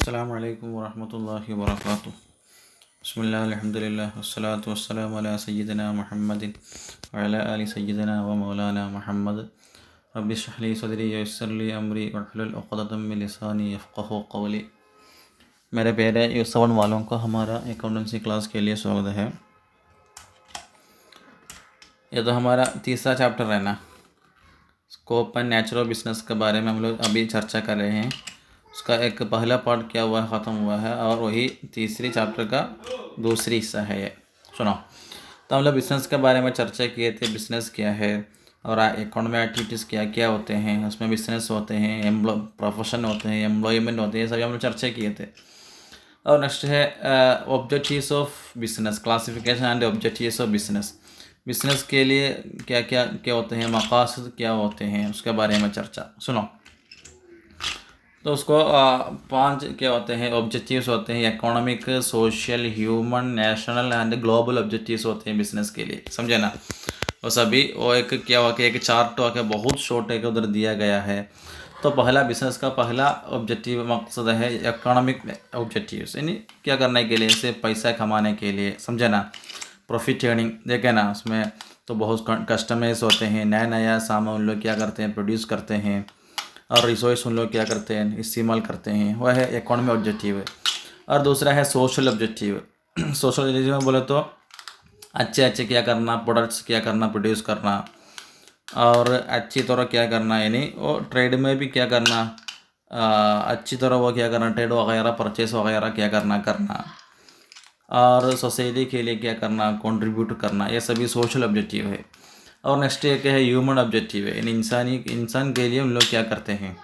अस्सलामु अलैकुम वरहमतुल्लाहि वबरकातुहू। बिस्मिल्लाह अल्हम्दुलिल्लाह वस्सलातु वस्सलामु अला सय्यिदिना मुहम्मदिन व अला आलि सय्यिदिना व मौलाना मुहम्मद। रब्बि इश्रह ली सदरी वयस्सिर ली अमरी वहलुल उक़दतम मिन लिसानी यफ़क़हू क़ौली। मेरे प्यारे यूसवन वालों को हमारा अकाउंटेंसी क्लास के लिए स्वागत है। ये तो हमारा तीसरा चैप्टर है ना, scope and nature of business के बारे में हम लोग अभी चर्चा कर रहे हैं। उसका एक पहला पार्ट क्या हुआ है, ख़त्म हुआ है, और वही तीसरी चैप्टर का दूसरी हिस्सा है ये। सुनो, तो हम लोग बिज़नेस के बारे में चर्चा किए थे, बिज़नेस क्या है और अकाउंट में एक्टिविटीज़ क्या क्या होते हैं, उसमें बिज़नेस होते हैं, प्रोफेशन होते हैं, एम्प्लॉयमेंट होते हैं, सभी हम लोग चर्चा किए थे। और नेक्स्ट है objectives of business, classification and objectives of business. Business के लिए क्या क्या क्या होते हैं, मकासद क्या होते हैं, उसके बारे में चर्चा। सुनो, तो उसको 5 क्या होते हैं, ऑब्जेक्टिव्स होते हैं, economic, social, human, national and global objectives होते हैं बिज़नेस के लिए, समझे ना। वो सभी वो एक क्या हुआ कि एक चार्ट हुआ कि बहुत शॉर्ट एक उधर दिया गया है। तो पहला बिज़नेस का पहला ऑब्जेक्टिव मकसद है इकोनॉमिक ऑब्जेक्टिव्स, यानी क्या करने के लिए, सिर्फ पैसा कमाने के लिए, समझे ना। प्रॉफिट अर्निंग देखे ना, उसमें तो बहुत कस्टमर्स होते हैं, नया नया सामान उन लोग क्या करते हैं, प्रोड्यूस करते हैं, और रिसोर्स उन लोग क्या करते हैं, इस्तेमाल करते हैं, वह है इकोनॉमी ऑब्जेक्टिव है। और दूसरा है सोशल ऑब्जेक्टिव। सोशल ऑब्जेक्टिव में बोले तो अच्छे अच्छे क्या करना, प्रोडक्ट्स क्या करना, प्रोड्यूस करना, और अच्छी तरह क्या करना, यानी वो ट्रेड में भी क्या करना, अच्छी तरह वो क्या करना, ट्रेड वगैरह परचेस वगैरह क्या करना करना, और सोसाइटी के लिए क्या करना, कंट्रीब्यूट करना, ये सभी सोशल ऑब्जेक्टिव है। और नेक्स्ट एक है ह्यूमन ऑब्जेक्टिव है, यानी इंसान के लिए उन लोग क्या करते हैं,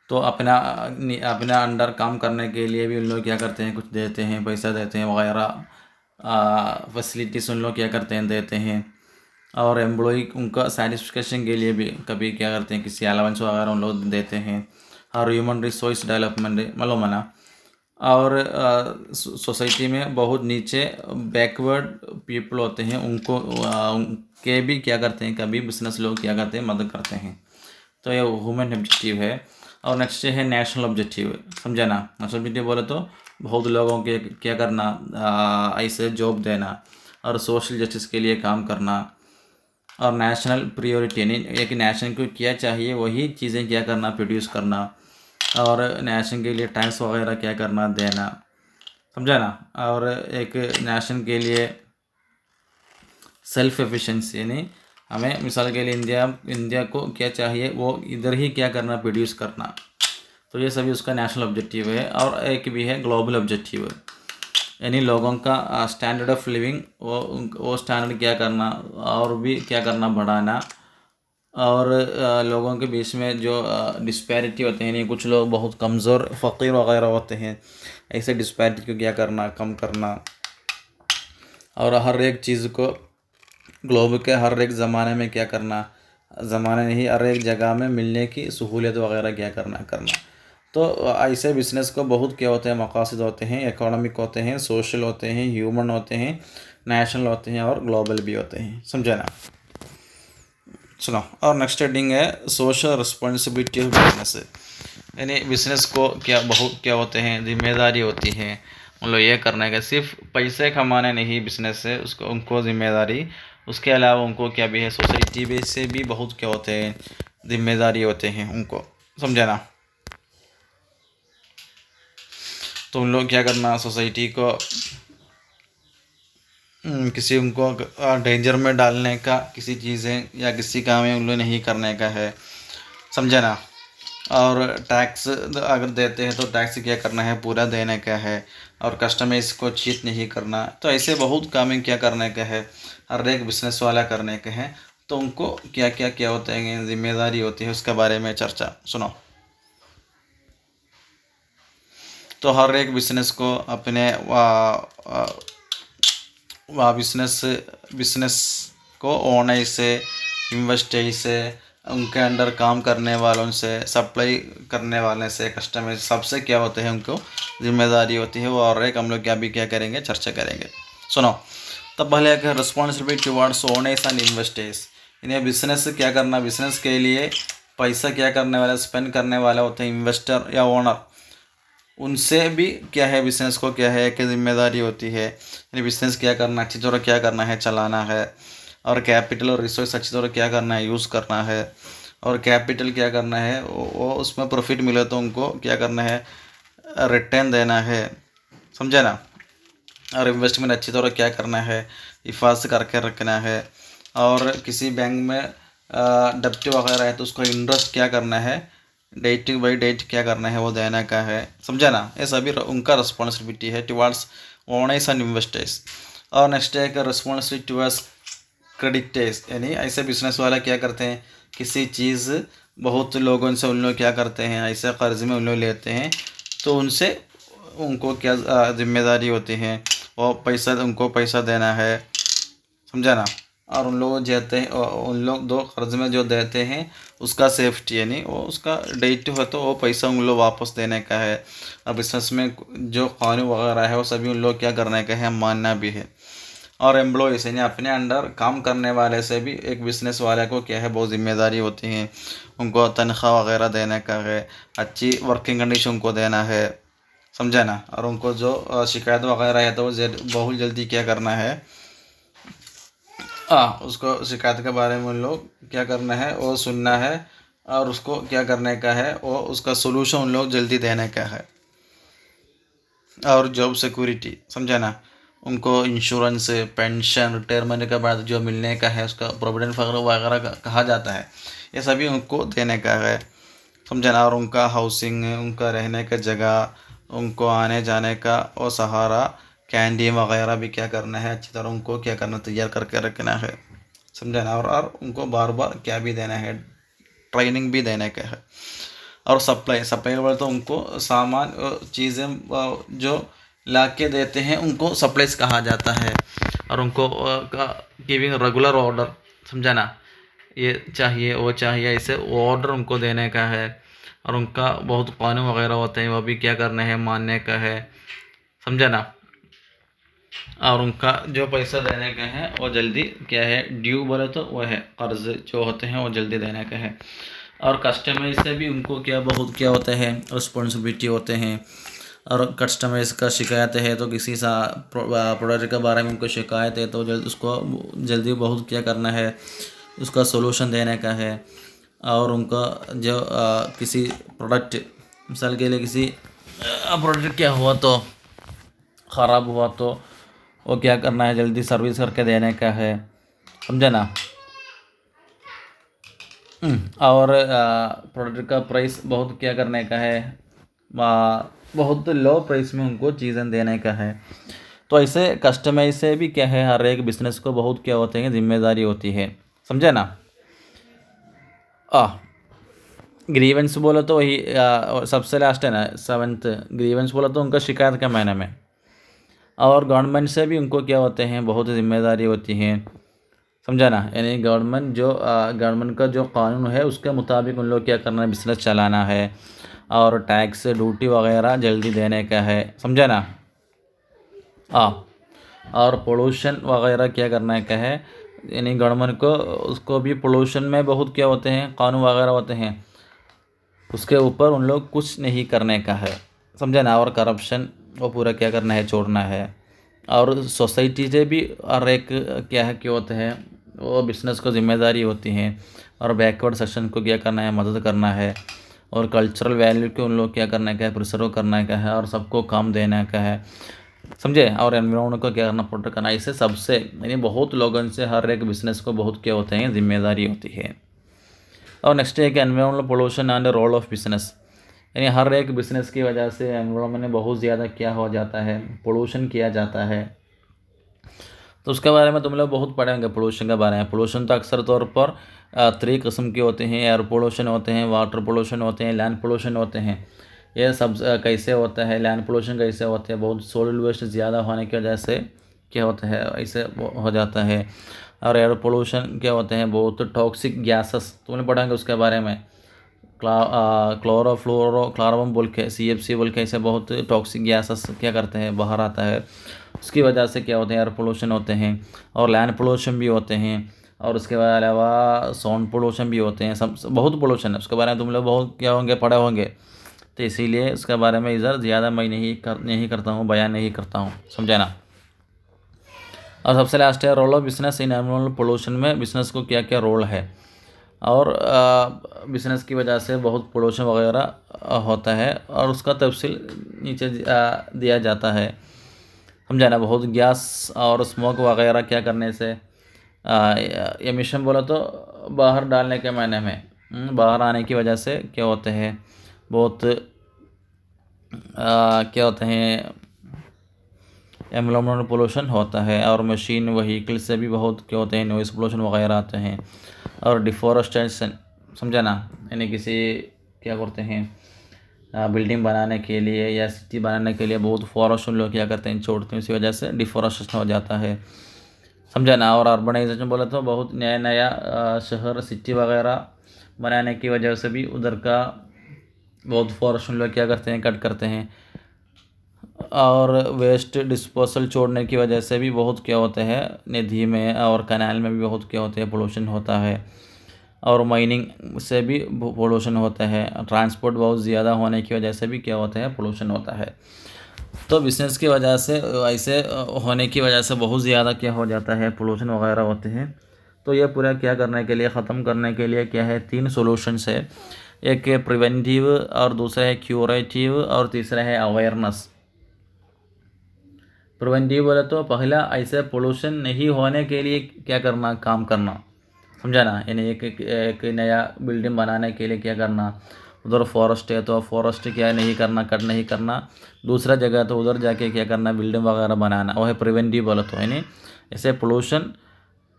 तो अपना अपना अंडर काम करने के लिए भी उन लोग क्या करते हैं, कुछ देते हैं, पैसा देते हैं वगैरह, फैसिलिटीज़ उन लोग क्या करते हैं, देते हैं। और एम्प्लॉई उनका सेटिस्फिकेशन के लिए भी कभी क्या करते हैं, किसी अलाउंस वगैरह उन लोग देते हैं। और ह्यूमन रिसोर्स डेवलपमेंट मालूम है ना। और सोसाइटी में बहुत नीचे बैकवर्ड पीपल होते हैं, उनके भी क्या करते हैं, कभी बिजनेस लोग क्या करते हैं, मदद करते हैं। तो ये ह्यूमन ऑब्जेक्टिव है। और नेक्स्ट है नेशनल ऑब्जेक्टिव, समझा ना। नेशनल ऑब्जेक्टिव बोले तो बहुत लोगों के क्या करना, ऐसे जॉब देना, और सोशल जस्टिस के लिए काम करना। और नेशनल प्रायोरिटी, यानी एक नेशन को क्या चाहिए वही चीज़ें क्या करना, प्रोड्यूस करना, और नेशन के लिए टैक्स वगैरह क्या करना, देना, समझा ना। और एक नेशन के लिए सेल्फ एफिशिएंसी, यानी हमें मिसाल के लिए इंडिया को क्या चाहिए, वो इधर ही क्या करना, प्रोड्यूस करना। तो ये सभी उसका नेशनल ऑब्जेक्टिव है। और एक भी है ग्लोबल ऑब्जेक्टिव, यानी लोगों का स्टैंडर्ड ऑफ लिविंग, वो स्टैंडर्ड क्या करना, और भी क्या करना, बढ़ाना। और लोगों के बीच में जो डिस्पैरिटी होते हैं, यानी कुछ लोग बहुत कमज़ोर फ़कीर वगैरह होते हैं, ऐसे डिस्पैरिटी को क्या करना, कम करना। और हर एक चीज़ को ग्लोब के हर एक ज़माने में क्या करना, ज़माने नहीं, हर एक जगह में मिलने की सहूलियत वगैरह क्या करना। तो ऐसे बिज़नेस को बहुत क्या होते हैं, मकासद होते हैं, इकोनॉमिक होते हैं, सोशल होते हैं, ह्यूमन होते हैं, नेशनल होते हैं, और ग्लोबल भी होते हैं, समझा ना। सुनो, और नेक्स्ट हेडिंग है सोशल रिस्पॉन्सिबिलिटी ऑफ बिजनेस, यानी बिज़नेस को क्या होते हैं, जिम्मेदारी होती है, मतलब ये करने का, सिर्फ पैसे कमाने नहीं बिज़नेस से, उसको उनको जिम्मेदारी, उसके अलावा उनको क्या भी है, सोसाइटी भी से भी बहुत क्या होते हैं, जिम्मेदारी होते हैं उनको, समझा ना। तो उन लोग क्या करना, सोसाइटी को किसी उनको डेंजर में डालने का, किसी चीज़ें या किसी काम में उन लोग नहीं करने का है, समझा ना। और टैक्स अगर देते हैं तो टैक्स क्या करना है, पूरा देने का है, और कस्टमर्स को चीट नहीं करना। तो ऐसे बहुत काम क्या करने का है, हर एक बिजनेस वाला करने का है। तो उनको क्या क्या क्या होते हैं, जिम्मेदारी होती है, उसके बारे में चर्चा। सुनो, तो हर एक बिजनेस को अपने बिजनेस को ओनर से, इन्वेस्टर से, उनके अंडर काम करने वालों से, सप्लाई करने वाले से, कस्टमर सबसे क्या होते हैं, उनको जिम्मेदारी होती है वो। और एक हम लोग क्या करेंगे, चर्चा करेंगे। सुनो, तब पहले एक responsibility towards owners and investors, इन्हें बिजनेस क्या करना, बिजनेस के लिए पैसा क्या करने वाला, स्पेंड करने वाला होते हैं इन्वेस्टर या ओनर, उनसे भी क्या है बिज़नेस को क्या है कि जिम्मेदारी होती है, यानी बिज़नेस क्या करना, अच्छी तरह क्या करना है, चलाना है। और कैपिटल और रिसोर्स अच्छी तरह क्या करना है, यूज़ करना है। और कैपिटल क्या करना है, वो उसमें प्रॉफिट मिले तो उनको क्या करना है, रिटर्न देना है, समझे ना। और इन्वेस्टमेंट अच्छी तरह क्या करना है, हिफाजत करके रखना है। और किसी बैंक में डेब्ट वगैरह है तो उसको इंटरेस्ट क्या करना है, डेट बाई डेट क्या करना है वो देने का है, समझा ना। ये सभी उनका रिस्पॉन्सिबिलिटी है टुवर्ड्स ओनर्स एंड इन्वेस्टर्स। और नेक्स्ट है कि रिस्पॉन्सिबिलिटी टुवर्ड्स क्रेडिटर्स, यानी ऐसे बिजनेस वाला क्या करते हैं, किसी चीज़ बहुत लोगों से उन लोग क्या करते हैं, ऐसे कर्ज में उन लोग लेते हैं तो उनसे उनको क्या जिम्मेदारी होती है, वो पैसा उनको पैसा देना है, समझा ना। और उन लोग देते हैं, उन लोग दो कर्ज में जो देते हैं उसका सेफ्टी, यानी वो उसका डेट हो तो वो पैसा उन लोग वापस देने का है। अब बिजनेस में जो कानून वगैरह है वो सभी उन लोग क्या करने का है, मानना भी है। और एम्प्लॉयज़ यानी अपने अंडर काम करने वाले से भी एक बिज़नेस वाले को क्या है, बहुत जिम्मेदारी होती है, उनको तनख्वाह वगैरह देने का है, अच्छी वर्किंग कंडीशन उनको देना है, समझा ना। और उनको जो शिकायत वगैरह है तो वो बहुत जल्दी क्या करना है, उसको शिकायत के बारे में उन लोग क्या करना है, वो सुनना है और उसको क्या करने का है, वो उसका सोल्यूशन उन लोग जल्दी देने का है। और जॉब सिक्योरिटी, समझा ना, उनको इंश्योरेंस, पेंशन, रिटायरमेंट के बाद जो मिलने का है उसका प्रोविडेंट वगैरह कहा जाता है, ये सभी उनको देने का है, समझा ना। और उनका हाउसिंग, उनका रहने का जगह, उनको आने जाने का और सहारा, कैंटीन वगैरह भी क्या करना है, अच्छी तरह उनको क्या करना, तैयार करके रखना है, समझा ना। और उनको बार बार क्या भी देना है, ट्रेनिंग भी देने का है। और सप्लाई, सप्लाई बोले तो उनको सामान चीज़ें जो ला के देते हैं उनको सप्लाईज कहा जाता है। और उनको गिविंग रेगुलर ऑर्डर, समझा ना, ये चाहिए वो चाहिए, ऐसे ऑर्डर उनको देने का है। और उनका बहुत कानून वगैरह होते हैं वो भी क्या करना है, मानने का है, समझा ना। और उनका जो पैसा देने का है वो जल्दी क्या है, ड्यू बोले तो वो है कर्ज जो होते हैं वो जल्दी देने का है। और कस्टमर से भी उनको क्या बहुत क्या होता है, रिस्पॉन्सिबिलिटी होते हैं। और कस्टमर्स का शिकायत है तो किसी सा प्रोडक्ट के बारे में उनको शिकायत है तो उसको जल्दी बहुत क्या करना है, उसका सोल्यूशन देने का है। और उनका जो किसी प्रोडक्ट, मिसाल के लिए किसी प्रोडक्ट क्या हुआ तो ख़राब हुआ तो वो क्या करना है, जल्दी सर्विस करके देने का है, समझे ना। और प्रोडक्ट का प्राइस बहुत क्या करने का है, बहुत लो प्राइस में उनको चीज़ें देने का है। तो ऐसे कस्टमर से भी क्या है, हर एक बिज़नेस को बहुत क्या होते हैं, जिम्मेदारी होती है, समझे ना। ग्रीवेंस बोलो तो वही सबसे लास्ट है ना, 7th ग्रीवेंस बोलो तो उनका शिकायत के महीने में। और गवर्नमेंट से भी उनको क्या होते हैं, बहुत जिम्मेदारी होती है, समझा ना। यानी गवर्नमेंट का जो कानून है उसके मुताबिक उन लोग क्या करना है, बिजनेस चलाना है। और टैक्स ड्यूटी वगैरह जल्दी देने का है, समझा ना। और पोल्यूशन वगैरह क्या करने का है, यानी गवर्नमेंट को उसको भी पोल्यूशन में बहुत क्या होते हैं, कानून वगैरह होते हैं, उसके ऊपर उन लोग कुछ नहीं करने का है, समझा ना। और करप्शन वो पूरा क्या करना है, छोड़ना है। और सोसाइटी से भी हर एक क्या है क्या होते हैं, वो बिज़नेस को जिम्मेदारी होती हैं। और बैकवर्ड सेक्शन को क्या करना है, मदद करना है। और कल्चरल वैल्यू को उन लोग क्या करने का है, प्रिजर्व करने का है और सबको काम देने का है, समझे। और एनवायरनमेंट को क्या करना, प्रोटेक्ट करना, इससे सबसे यानी बहुत लोगों से हर एक बिज़नेस को बहुत क्या होते हैं, जिम्मेदारी होती है। और नेक्स्ट है कि environmental pollution and role of business, यानी हर एक बिज़नेस की वजह से एनवायरमेंट में बहुत ज़्यादा क्या हो जाता है, पोल्यूशन किया जाता है। तो उसके बारे में तुम लोग बहुत पढ़ेंगे पोल्यूशन के बारे में। पोल्यूशन तो अक्सर तौर पर 3 किस्म के होते हैं, एयर पोल्यूशन होते हैं, वाटर पोल्यूशन होते हैं, लैंड पोल्यूशन होते हैं। ये सब कैसे होता है, लैंड पोल्यूशन कैसे होते हैं, बहुत सॉलिड वेस्ट ज़्यादा होने की वजह से क्या होता है, ऐसे हो जाता है। और एयर पोल्यूशन क्या होते हैं, बहुत टॉक्सिक गैसेस तुमने पढ़ेंगे उसके बारे में। क्लोरोफ्लोरोकार्बन बोल के, CFC बोल के, ऐसे बहुत टॉक्सिक गैसेस क्या करते हैं, बाहर आता है। उसकी वजह से क्या होते हैं, एयर पोल्यूशन होते हैं। और लैंड पोल्यूशन भी होते हैं। और उसके अलावा साउंड पोल्यूशन भी होते हैं, सब बहुत पोल्यूशन है, उसके बारे में तुम लोग बहुत क्या होंगे पढ़े होंगे। तो इसीलिए इसके बारे में इधर ज़्यादा मैं नहीं करता हूँ, बयान नहीं करता हूँ, समझा ना। और सबसे लास्ट है role of business in environmental pollution में बिजनेस को क्या क्या रोल है। और बिजनेस की वजह से बहुत पोल्यूशन वगैरह होता है और उसका तफसील नीचे दिया जाता है, समझा ना। बहुत गैस और स्मोक वगैरह क्या करने से एमिशन बोला तो बाहर डालने के मायने में, बाहर आने की वजह से क्या होते हैं, बहुत क्या होते हैं, एनवायरमेंटल पोल्यूशन होता है। और मशीन व्हीकल से भी बहुत क्या होते हैं, नॉइस पोल्यूशन वगैरह आते हैं। और डिफॉरेस्टेशन, समझा ना, यानी किसी क्या करते हैं बिल्डिंग बनाने के लिए या सिटी बनाने के लिए बहुत फॉरेस्ट लोग क्या करते हैं छोड़ते हैं, इसी वजह से डिफॉरेस्टेशन हो जाता है, समझा ना। और अर्बनाइजेशन बोले तो बहुत नया नया शहर सिटी वगैरह बनाने की वजह से भी उधर का बहुत फॉरेस्ट लोग क्या करते हैं कट करते हैं। और वेस्ट डिस्पोजल छोड़ने की वजह से भी बहुत क्या होता है नदी में और कैनाल में भी बहुत क्या होते हैं पोल्यूशन होता है। और माइनिंग से भी पोल्यूशन होता है, ट्रांसपोर्ट बहुत ज़्यादा होने की वजह से भी क्या होता है पोल्यूशन होता है। तो बिजनेस की वजह से ऐसे होने की वजह से बहुत ज़्यादा क्या हो जाता है पोल्यूशन वगैरह होते हैं। तो ये पूरा क्या करने के लिए, ख़त्म करने के लिए क्या है, 3 सॉल्यूशंस है। एक है प्रिवेंटिव, और दूसरा है क्यूरेटिव, और तीसरा है अवेयरनेस। प्रिवेंटिव बोले तो पहला ऐसे पोल्यूशन नहीं होने के लिए क्या करना, काम करना, समझा ना। यानी एक नया बिल्डिंग बनाने के लिए क्या करना, उधर फॉरेस्ट है तो फॉरेस्ट क्या नहीं करना, कट नहीं करना। दूसरा जगह तो उधर जाके क्या करना, बिल्डिंग वगैरह बनाना, वो है प्रिवेंटिव बोले तो। यानी ऐसे पोल्यूशन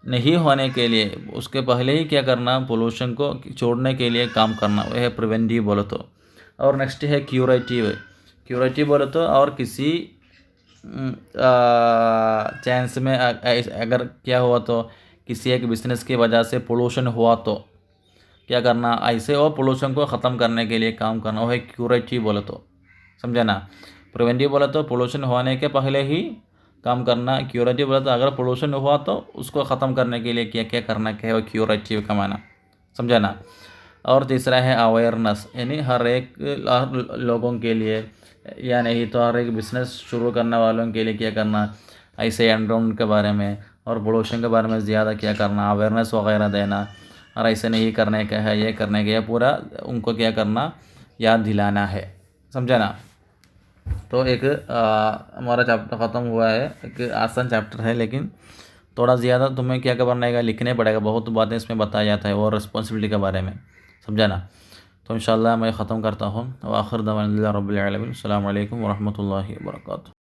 नहीं होने के लिए उसके पहले ही क्या करना, पोल्यूशन को छोड़ने के लिए काम करना, वह है प्रिवेंटिव बोले तो। और नेक्स्ट है क्यूरेटिव। क्यूरेटिव बोले तो और किसी चांस में अगर क्या हुआ तो किसी एक बिजनेस की वजह से पोल्यूशन हुआ तो क्या करना, ऐसे वो पोल्यूशन को ख़त्म करने के लिए काम करना, वो है क्यूरेटिव बोले तो, समझा ना। प्रिवेंटिव बोले तो पोल्यूशन होने के पहले ही काम करना, क्यूरेटिव बोले तो अगर पोल्यूशन हुआ तो उसको ख़त्म करने के लिए क्या क्या करना, क्या है वो क्यूरेटिव का माना, समझा ना। और तीसरा है अवेयरनेस, यानी हर एक लोगों के लिए या नहीं तो हर एक बिजनेस शुरू करने वालों के लिए क्या करना, ऐसे एनवायरनमेंट के बारे में और पोल्यूशन के बारे में ज़्यादा क्या करना, अवेयरनेस वगैरह देना। और ऐसे नहीं करने का है, ये करने का है, पूरा उनको क्या करना, याद दिलाना है, समझा ना। तो एक हमारा चैप्टर ख़त्म हुआ है, एक आसान चैप्टर है लेकिन थोड़ा ज़्यादा तुम्हें क्या करना है, लिखने पड़ेगा, बहुत बातें इसमें बताया जाता है और रिस्पॉन्सिबिलिटी के बारे में, समझा ना। तो इंशाल्लाह मैं ख़त्म करता हूँ। व आखिर दवाना रब्बिल आलमीन। अस्सलामु अलैकुम व रहमतुल्लाहि व बरकातुहू।